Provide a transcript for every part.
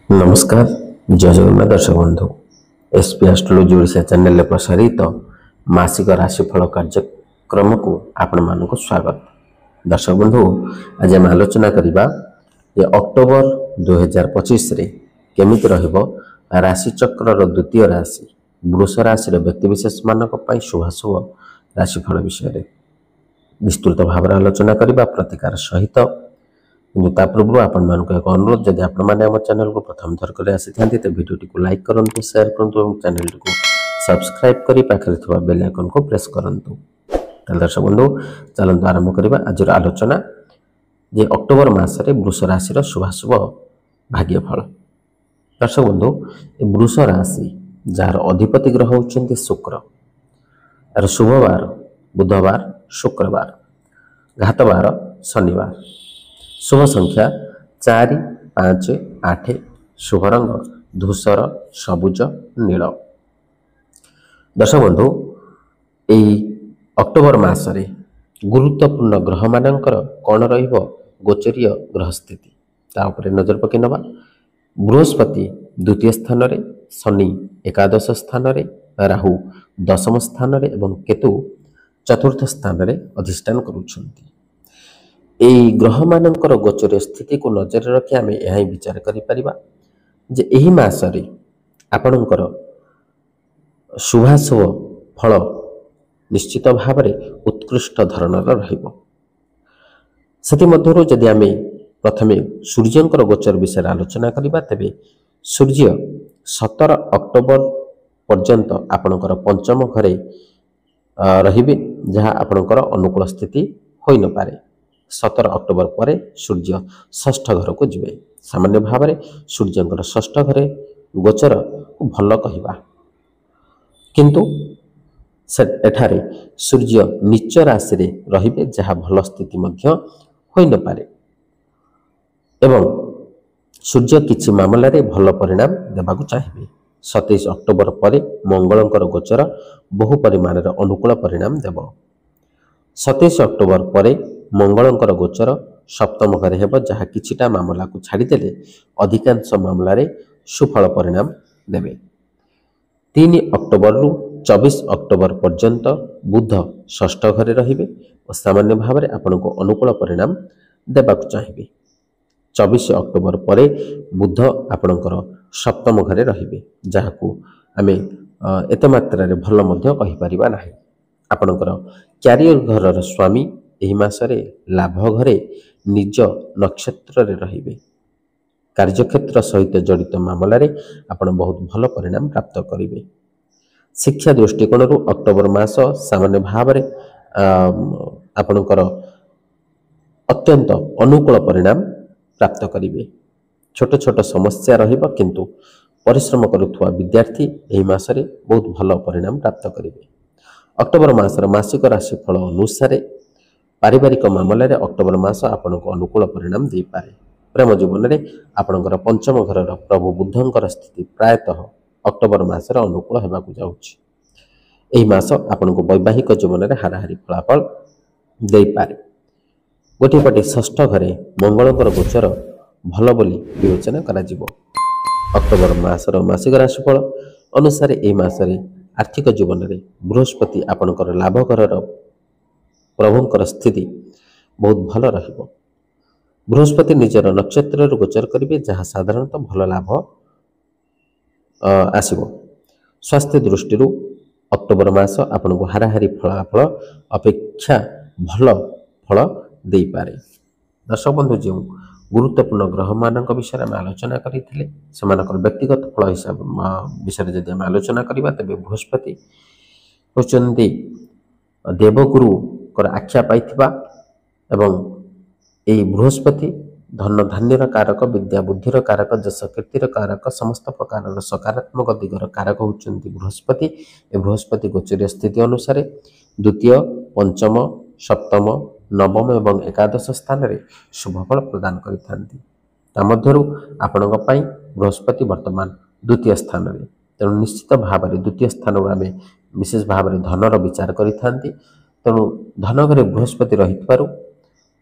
नमस्कार जय जगन्नाथ दर्शक बंधु एसपी एस्ट्रोलॉजी ओडिशा चैनल प्रसारित मासिक राशिफल कार्यक्रम को आपण मानक स्वागत। दर्शक बंधु आज आम आलोचना करबा जे अक्टोबर 2025 रे केमिति रहइबो राशि चक्र द्वितीय राशि वृष राशि व्यक्तिविशेष मानक पई शुभाशुभ राशिफल विषय विस्तृत भाव आलोचना करबा प्रतिकार सहित किंतु ता पूर्व आपण मानक एक अनुरोध जदि आपण माने हम चैनल को प्रथम थर करे आसी थांती ते वीडियो को लाइक करंतु शेयर करंतु और चैनल को सब्सक्राइब करी पाखरे थिबा बेल आइकन को प्रेस करंतु। दर्शक बंधु चलंतु आरंभ करबा आजर आलोचना जे अक्टोबर मास रे वृष राशि रो शुभाशुभ भाग्यफल। दर्शक बंधु ए वृष राशि जार अधिपति ग्रह होचंती शुक्र आर शुभवार बुधवार शुक्रवार घातवार शनिवार शुभ संख्या 4 5 8 शुभ रंग धूसर सबुज नील। दर्शक बंधु यही अक्टोबर मासरे गुरुत्वपूर्ण ग्रह मानकर कौन रहिबो गोचरीय ग्रह स्थिति ता उपरे नजर पकई नबा। बृहस्पति द्वितीय स्थान रे, शनि एकादश स्थान रे, राहु दशम स्थान रे एवं केतु चतुर्थ स्थान रे अधिष्ठान करूछंती। एई ग्रह मानकर गोचर स्थिति को नजर रखी आम यह विचार करिपरिबा जे एही मासरे आपणकर शुभाशुभ फल निश्चित भाव में उत्कृष्ट धरणर रहिबो। सेति मध्यरु जदि आम प्रथमे सूर्यंकर गोचर विषय आलोचना करिबा तेबे सूर्य 17 अक्टोबर पर्यंत आपणकर पंचम घरे रहिबे जहाँ आपणकर अनुकूल स्थिति होई न पारे। 17 अक्टोबर पर सूर्य षष्ठ घर को जीवे। सामान्य भाव में सूर्यंकर षष्ठ घरे गोचर भल कहवा किंतु एठारे सूर्य नीच राशि रे रहिबे जहाँ भल स्थिति मध्य होई न पारे एवं सूर्य किछि मामला रे भल परिणाम देबाकु चाहिबे। 27 अक्टोबर पर मंगलंकर गोचर बहु परिमाण रे अनुकूल परिणाम देबो। 27 अक्टोबर पर मंगलंकर गोचर सप्तम घरे हेब जहाँ किछिटा मामला को छाड़ीदेले अधिकांश मामला रे सुफल परिणाम देवे। 3 अक्टोबर रु 24 अक्टोबर पर्यंत बुध षष्ठ घरे रहिबे और सामान्य भाव में आपन को अनुकूल परिणाम देबाकु चाहिए। 24 अक्टोबर पर बुध आपणकर सप्तम घरे रहिबे जहाँ को आमे एते मात्रा रे भल मध्य कहि परिबा नाही। आपणकर क्यारियर घर स्वामी एही मासरे लाभ घरे निज नक्षत्र रे रहिबे। कार्यक्षेत्र सहित जड़ित मामला रे आपण बहुत भल परिणाम प्राप्त करिवे। शिक्षा दृष्टिकोण रु अक्टोबर मास सामान्य भाव में आपणकर अत्यंत अनुकूल परिणाम प्राप्त करिवे। छोट छोट समस्या रहिबा किंतु परिश्रम करुवा विद्यार्थी एही मासरे बहुत भल परिणाम प्राप्त करिवे। अक्टोबर मासर मासिक राशिफल अनुसार पारिवारिक मामला रे अक्टोबर मास आपन को अनुकूल परिणाम दे पारे। प्रेम जीवन में आपणकर पंचम घर प्रभु बुद्धंकर स्थिति प्रायतः अक्टोबर मासर अनुकूल हेबाकु जाउछि। एही मास आपन को वैवाहिक जीवन में हाराहारी फलाफल दे पारे। गोटे पटे षष्ठ घरे मंगलंकर गोचर भल बोली विवेचना करा जिवो। अक्टोबर मासर मासिक राशिफल अनुसार एही मासरे आर्थिक जीवन में बृहस्पति आपणकर लाभ घर प्रभुंकर स्थिति बहुत भल रहिबो। बृहस्पति निजर नक्षत्र गोचर करिवे जहाँ साधारणतः भल लाभ आसिबो। स्वास्थ्य दृष्टि अक्टोबर मास आपन को हाराहारी फलाफल अपेक्षा भल फल दे पारे। दर्शक बंधु जो गुरुत्वपूर्ण ग्रह मानक विषय में आलोचना करथिले सेमानकर व्यक्तिगत फल हिसाब विषय जदि हम आलोचना करिबा तबे बृहस्पति होचंदी देवगुरु कर आख्या पाइथिबा एवं एई बृहस्पति धन धान्यर कारक विद्या बुद्धिर कारक जस कीर्तिर कारक समस्त प्रकार सकारात्मक दिगर कारक होचंती बृहस्पति। ए बृहस्पति गोचरीय स्थिति अनुसार द्वितीय पंचम सप्तम नवम एवं एकादश स्थान रे शुभफल प्रदान करिथांती। ता मध्यरु आपणक पई बृहस्पति वर्तमान द्वितीय स्थान रे तेणु निश्चित भाव में द्वितीय स्थान आमे विशेष भाव में धनर विचार करिथांती। तेणु धन घरे बृहस्पति रहितबारु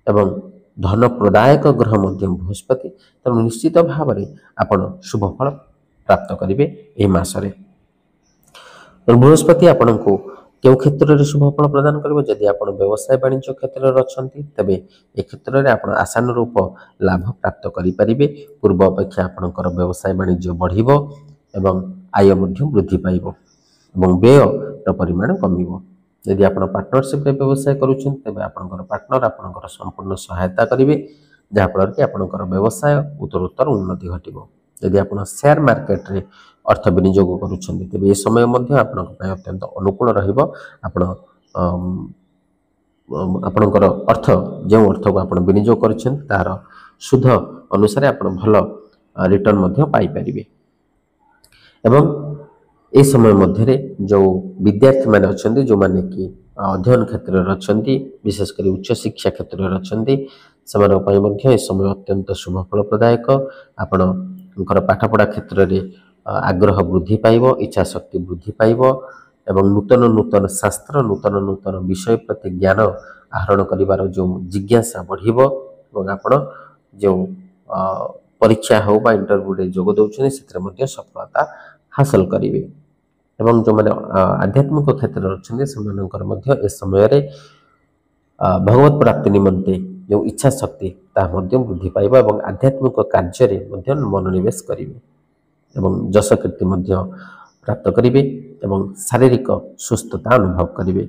एवं धन प्रदायक ग्रह मध्य बृहस्पति तेणु निश्चित भाव में आपण शुभ फल प्राप्त करेंगे यह मसरे। बृहस्पति आपण को क्यों क्षेत्र में शुभ फल प्रदान करेंगे जदि आप व्यवसाय वाणिज्य क्षेत्र में अच्छा तेरे ए क्षेत्र में आप आसान रूप लाभ प्राप्त करेंगे। पूर्व अपेक्षा आपणकर व्यवसाय वाणिज्य बढ़िब एवं आय वृद्धि पाइब और व्यय परिमाण कमिब। यदि आप पार्टनरशिप व्यवसाय करुँच तेज आपंकर पार्टनर आपंकर संपूर्ण सहायता करेंगे जहाँफल कि आपंकर व्यवसाय उत्तरोत्तर उन्नति घटव। यदि आप शेयर मार्केट रे अर्थ विनियोग करुँच तेज ये समय अत्यंत अनुकूल आपणकर अर्थ जो अर्थ को आप विनियोग कर शुद्ध अनुसार आप भल रिटर्न पाई पारे। एवं ए समय मध्य जो विद्यार्थी मैंने अच्छा जो मैंने कि अध्ययन क्षेत्र में अच्छा विशेषकर उच्च शिक्षा क्षेत्र में अच्छा से समय अत्यंत शुभ फल प्रदायक। आपणकर पाठपढ़ा क्षेत्र में आग्रह वृद्धि पाइब, इच्छा शक्ति वृद्धि पाइब एवं नूतन नूतन शास्त्र नूतन नूतन विषय प्रति ज्ञान आहरण करिवार जो जिज्ञासा बढ़िब और आपण जो परीक्षा हो बा इंटरव्यू रे जोग दउछने सेत्र मध्ये सफलता हासिल करिवे। एवं जो माने आध्यात्मिक क्षेत्र में अच्छा से ए समय भगवत प्राप्ति निमंते जो इच्छा शक्ति ता वृद्धि पाइब और आध्यात्मिक कार्य मनोनिवेश करेंगे एवं जश कीर्ति प्राप्त करेंगे एवं शारीरिक सुस्थता अनुभव करेंगे,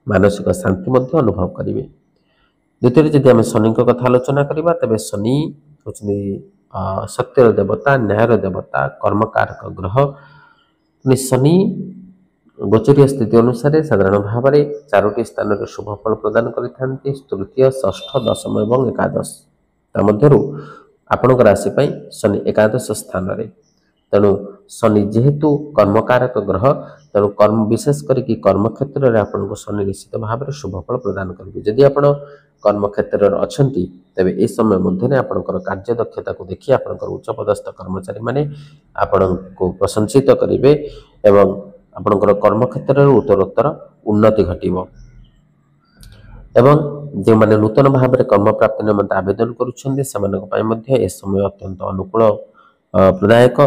मानसिक शांति अनुभव करेंगे। द्वितीय जदि आम शनि कथा आलोचना करवा तेज शनि होती सत्यर देवता, न्यायर देवता, कर्मकारक ग्रह। शनि गोचरीय स्थिति अनुसार साधारण भाव में 4टी स्थान में शुभ फल प्रदान करते तृतीय, षष्ठ, दशम और एकादश मध्य आपण राशि शनि एकादश स्थान में। तेणु शनि जेहेतु कर्मकारक ग्रह तेणु कर्म विशेष करके कर्म क्षेत्र में आपको शनि निश्चित भाव में शुभ फल प्रदान करेंगे। जदि आप कर्म क्षेत्र में अच्छा तेज ए समय मध्य आपंकर कार्य दक्षता को देखिए आपंकर उच्च पदस्थ कर्मचारी मैंने आपण को प्रशंसित करेंगे एवं आपंकर कर्म क्षेत्र में उत्तरोत्तर उन्नति घटव। एवं जो मैंने नूतन भाव में कर्म प्राप्ति निमंते आवेदन करुँच ए समय अत्यंत अनुकूल प्रदायक।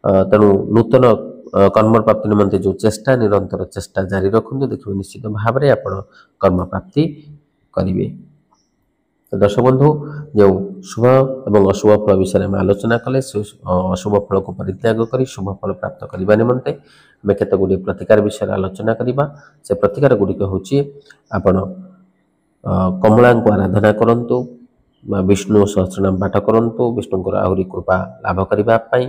तेणु नूतन कर्म प्राप्ति निमंते जो चेष्टा निरंतर चेष्टा जारी रखु देखिए निश्चित भाव में आप कर्म प्राप्ति करेंगे। तो दर्शक बंधु जो शुभ एवं अशुभ फल विषय में आलोचना कले अशुभ फल को परित्याग कर शुभ फल प्राप्त करने निमंते आम केत गुड़ी प्रतिकार विषय आलोचना करवा। से प्रतिकार गुड़िक हूँ आपण कमला को आराधना करंतु, विष्णु सहस्रनाम पाठ करंतु, विष्णुंकर आहुरी कृपा लाभ करने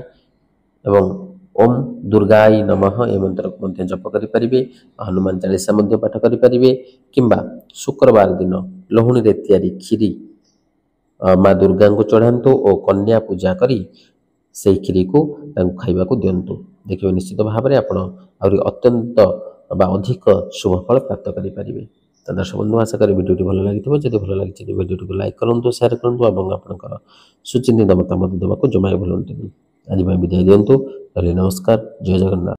एवं ओम दुर्गाई नमः ए मंत्र को जप करें। हनुमान चालीसा पाठ करें किंबा शुक्रवार दिन लहुणी रे तैयारी खीरी माँ दुर्गा को चढ़ातु और कन्या पूजा करी से खीरी को खाइबा को दिंतु। देखिए निश्चित भाव में आप अत्यंत अधिक शुभ फल प्राप्त करें। तो दर्शक बंधु आशा करी वीडियो भल लगी जब भल लगी वीडियो को लाइक करूँ, शेयर करूँ और आपंकर सुचिंतित मतामत देवा जमा भूलु। आज विदाय दिंतु। नमस्कार, जय जगन्नाथ।